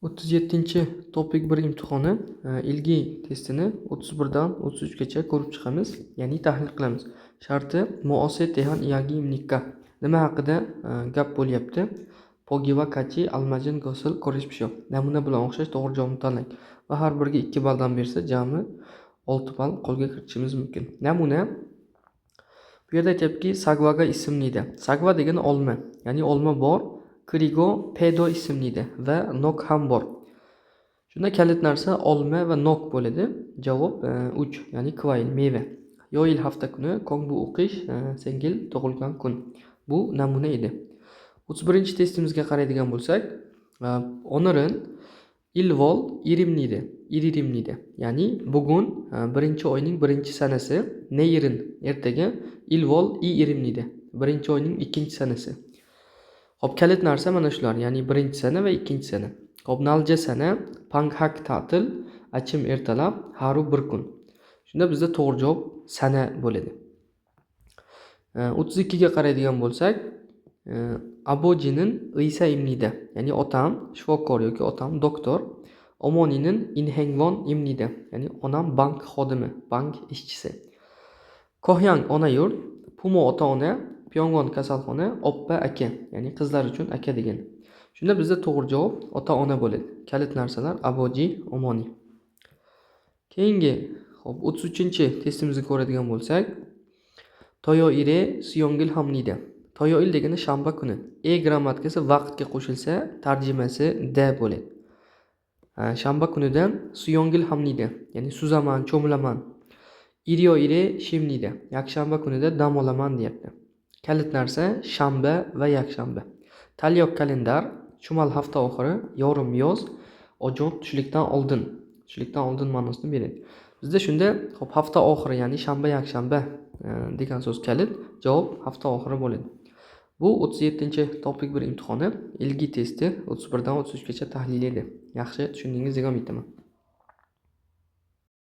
37-topik 1 imtihoni ilgi testini 31 dan 33 gacha ko'rib chiqamiz, ya'ni tahlil qilamiz. Sharti muosir tehan iyagi imnikka. Nima haqida gap bo'lyapti? Pogi va Kachi almajin gosil ko'rishibsho. Namuna bilan o'xshash to'g'ri javobni tanlang va har biriga 2 balldan bersa, jami 6 ball qo'lga kiritishimiz mumkin. Namuna bu yerda aytyaptiki, sagvaga ismlida. Sagva degani olma, ya'ni olma bor. Krigo pedo ismlida va nok ham bor. Shunda kalit narsa olma va nok bo'ladi. Javob 3, ya'ni kvail meva. Yo yil hafta kuni kong bu o'qish sengil tug'ilgan kun. Bu namuna edi. 31-testimizga qaraydigan bo'lsak, onurin ilvol iririmnida. Ya'ni bugun 1-oyning 1-sanasi, neyirin ertaga ilvol irimnida. 1-oyning 2-sanasi. Hop, kalit narsa mana shular, ya'ni 1-sana va 2-sana. Hop, nalja sana, panghak ta'til, achim ertalab, haru bir kun. Shunda bizda to'g'ri javob sana bo'ladi. 32ga qaraydigan bo'lsak, abojinin Isa imnida, ya'ni otam shifokor yoki otam doktor, omoninin inhengvon imnida, ya'ni onam bank xodimi, bank ishchisi. Kohyang ona yurt, pumo ota-ona, Pyongon kasalxona, oppa aka, ya'ni qizlar uchun aka degan. Shunda bizda to'g'ri javob ota-ona bo'ladi. Kalit narsalar aboji, omoni. Keyingi, hop, 33-testimizga ko'radigan bo'lsak, toyo ire siyongil hamnida. Toyo il degani shanba kuni. Grammatikasi vaqtga qo'shilsa, tarjimasi da bo'ladi. Shanba kunidan siyongil hamnida, ya'ni suzaman, cho'milaman. Iriyo ire shimnida. Yakshanba kunida dam olaman deyapti. Kalit narsa shanba va yakshanba. Talyok kalendar, shumal hafta oxiri, yorim yoz, ojon tushlikdan oldin. Tushlikdan oldin ma'nosini beradi. Bizda shunda hop hafta oxiri, ya'ni shanba yakshanba degan so'z kalit, javob hafta oxiri bo'ladi. Bu 37-topik 1 imtihoni ilgi testi 31 dan 33 gacha tahlil edi. Yaxshi tushundingiz degan umid qilaman.